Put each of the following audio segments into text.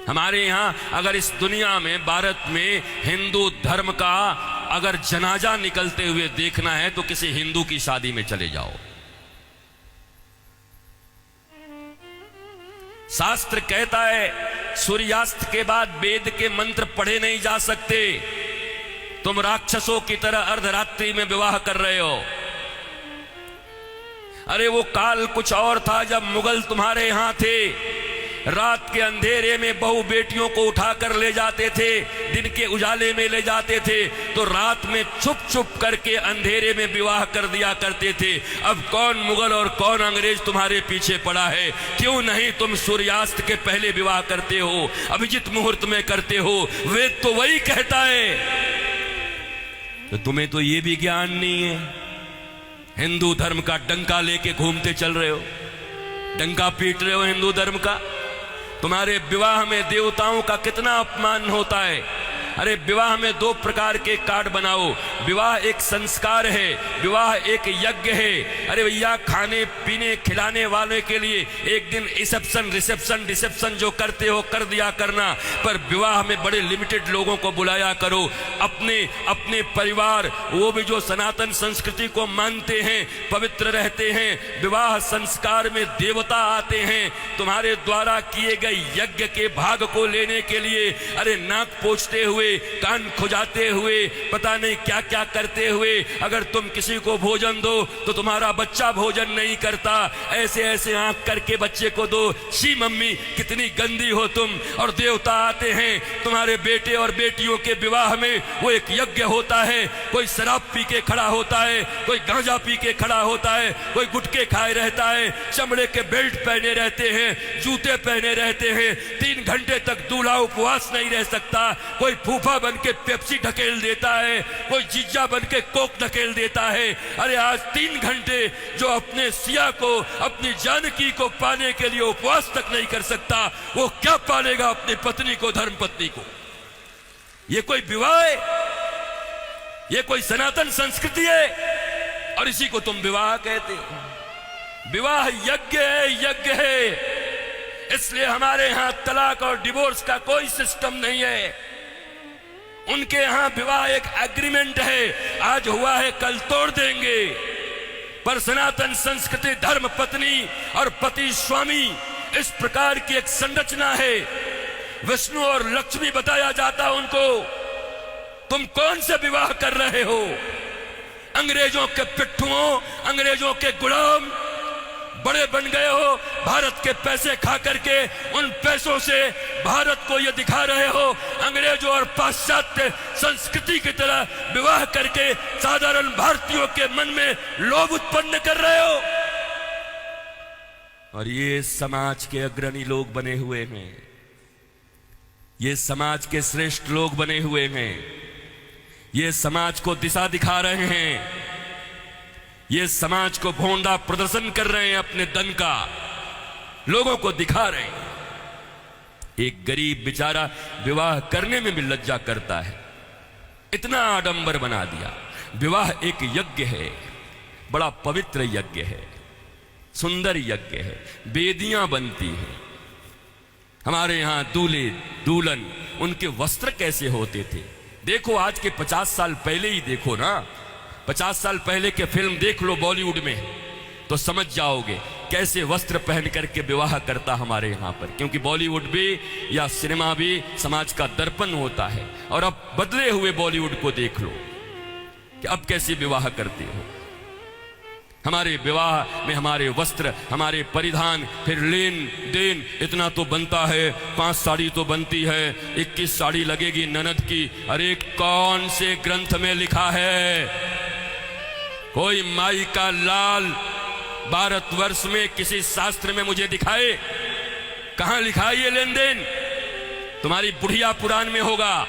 हमारे यहाँ अगर इस दुनिया में, भारत में हिंदू धर्म का अगर जनाजा निकलते हुए देखना है तो किसी हिंदू की शादी में चले जाओ। शास्त्र कहता है सूर्यास्त के बाद वेद के मंत्र पढ़े नहीं जा सकते। तुम राक्षसों की तरह अर्धरात्रि में विवाह कर रहे हो। अरे वो काल कुछ और था जब मुगल तुम्हारे यहां थे। रात के अंधेरे में बहू बेटियों को उठाकर ले जाते थे, दिन के उजाले में ले जाते थे, तो रात में छुप छुप करके अंधेरे में विवाह कर दिया करते थे। अब कौन मुगल और कौन अंग्रेज तुम्हारे पीछे पड़ा है? क्यों नहीं तुम सूर्यास्त के पहले विवाह करते हो, अभिजित मुहूर्त में करते हो? वेद तो वही कहता है। तो तुम्हें तो ये भी ज्ञान नहीं है। हिंदू धर्म का डंका लेके घूमते चल रहे हो, डंका पीट रहे हो हिंदू धर्म का। तुम्हारे विवाह में देवताओं का कितना अपमान होता है। अरे विवाह में दो प्रकार के कार्ड बनाओ। विवाह एक संस्कार है, विवाह एक यज्ञ है। अरे भैया, खाने पीने खिलाने वाले के लिए एक दिन रिसेप्शन जो करते हो कर दिया करना, पर विवाह में बड़े लिमिटेड लोगों को बुलाया करो। अपने अपने परिवार, वो भी जो सनातन संस्कृति को मानते हैं, पवित्र रहते हैं। विवाह संस्कार में देवता आते हैं। तुम्हारे द्वारा किए गए यज्ञ के भाग को लेने के लिए अरे नाक पोंछते हुए, कान खुजाते हुए, पता नहीं क्या क्या करते हुए अगर तुम किसी को भोजन दो तो तुम्हारा बच्चा भोजन नहीं करता। ऐसे ऐसे आंख करके बच्चे को दो। शी मम्मी, कितनी गंदी हो तुम। और देवता आते हैं तुम्हारे बेटे और बेटियों के विवाह में। वो एक यज्ञ होता है। कोई शराब पी के खड़ा होता है, कोई गांजा पी के खड़ा होता है, कोई गुटके खाए रहता है, चमड़े के बेल्ट पहने रहते हैं, जूते पहने रहते हैं। 3 घंटे तक दूल्हा उपवास नहीं रह सकता। कोई फूफा बन के पेप्सी ढकेल देता है, कोई जीजा बन के कोक ढकेल देता है। अरे आज 3 घंटे जो अपने सिया को, अपनी जानकी को पाने के लिए उपवास तक नहीं कर सकता, वो क्या पालेगा अपनी पत्नी को, धर्म पत्नी को? ये कोई विवाह है? ये कोई सनातन संस्कृति है? और इसी को तुम विवाह कहते हो। विवाह यज्ञ है, यज्ञ है। इसलिए हमारे यहां तलाक और डिवोर्स का कोई सिस्टम नहीं है। उनके यहां विवाह एक एग्रीमेंट है, आज हुआ है कल तोड़ देंगे। पर सनातन संस्कृति धर्म पत्नी और पति स्वामी, इस प्रकार की एक संरचना है। विष्णु और लक्ष्मी बताया जाता उनको। तुम कौन से विवाह कर रहे हो? अंग्रेजों के पिट्ठुओं, अंग्रेजों के गुलाम बड़े बन गए हो। भारत के पैसे खा करके उन पैसों से भारत को ये दिखा रहे हो अंग्रेजों और पाश्चात्य संस्कृति की तरह विवाह करके साधारण भारतीयों के मन में लोभ उत्पन्न कर रहे हो। और ये समाज के अग्रणी लोग बने हुए हैं, ये समाज के श्रेष्ठ लोग बने हुए हैं, ये समाज को दिशा दिखा रहे हैं, ये समाज को भोंडा प्रदर्शन कर रहे हैं, अपने दन का लोगों को दिखा रहे हैं। एक गरीब बेचारा विवाह करने में भी लज्जा करता है, इतना आडंबर बना दिया। विवाह एक यज्ञ है, बड़ा पवित्र यज्ञ है, सुंदर यज्ञ है, वेदियां बनती हैं। हमारे यहां दूल्हे दुल्हन, उनके वस्त्र कैसे होते थे? देखो आज के 50 साल पहले ही देखो ना, 50 साल पहले के फिल्म देख लो बॉलीवुड में, तो समझ जाओगे कैसे वस्त्र पहन करके विवाह करता हमारे यहाँ पर। क्योंकि बॉलीवुड भी या सिनेमा भी समाज का दर्पण होता है। और अब बदले हुए बॉलीवुड को देख लो कि अब कैसे विवाह करते हो। हमारे विवाह में हमारे वस्त्र, हमारे परिधान, फिर लेन देन इतना तो बनता है। 5 साड़ी तो बनती है, 21 साड़ी लगेगी ननद की। अरे कौन से ग्रंथ में लिखा है? कोई माई का लाल भारतवर्ष में किसी शास्त्र में मुझे दिखाए? कहां लिखा ये लेन देन? तुम्हारी बुढ़िया पुराण में होगा।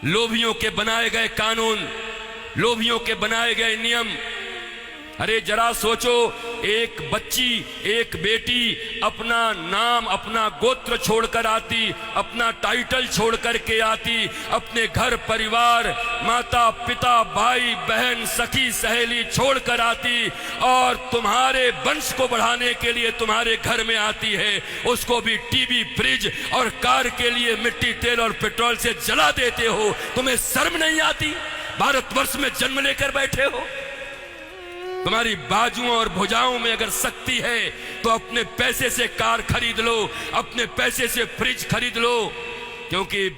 लोभियों के बनाए गए कानून, लोभियों के बनाए गए नियम। अरे जरा सोचो, एक बच्ची, एक बेटी अपना नाम, अपना गोत्र छोड़कर आती, अपना टाइटल छोड़ करके आती, अपने घर परिवार, माता पिता, भाई बहन, सखी सहेली छोड़कर आती और तुम्हारे वंश को बढ़ाने के लिए तुम्हारे घर में आती है, उसको भी टीवी, फ्रिज और कार के लिए मिट्टी, तेल और पेट्रोल से जला देते हो। तुम्हें शर्म नहीं आती? भारतवर्ष में जन्म लेकर बैठे हो। तुम्हारी बाजुओं और भुजाओं में अगर शक्ति है तो अपने पैसे से कार खरीद लो, अपने पैसे से फ्रिज खरीद लो, क्योंकि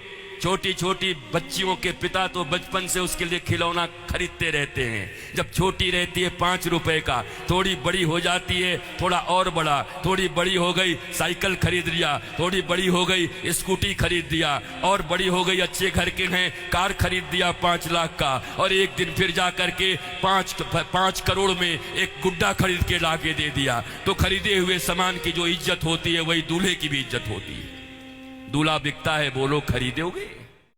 छोटी छोटी बच्चियों के पिता तो बचपन से उसके लिए खिलौना खरीदते रहते हैं। जब छोटी रहती है 5 रुपए का, थोड़ी बड़ी हो जाती है थोड़ा और बड़ा, थोड़ी बड़ी हो गई साइकिल खरीद लिया, थोड़ी बड़ी हो गई स्कूटी खरीद दिया, और बड़ी हो गई अच्छे घर के हैं कार खरीद दिया 5 लाख का, और एक दिन फिर जा करके 5 करोड़ में एक गुड्डा खरीद के ला के दे दिया। तो खरीदे हुए सामान की जो इज्जत होती है वही दूल्हे की भी इज्जत होती है। दूल्हा बिकता है, बोलो खरीदोगे?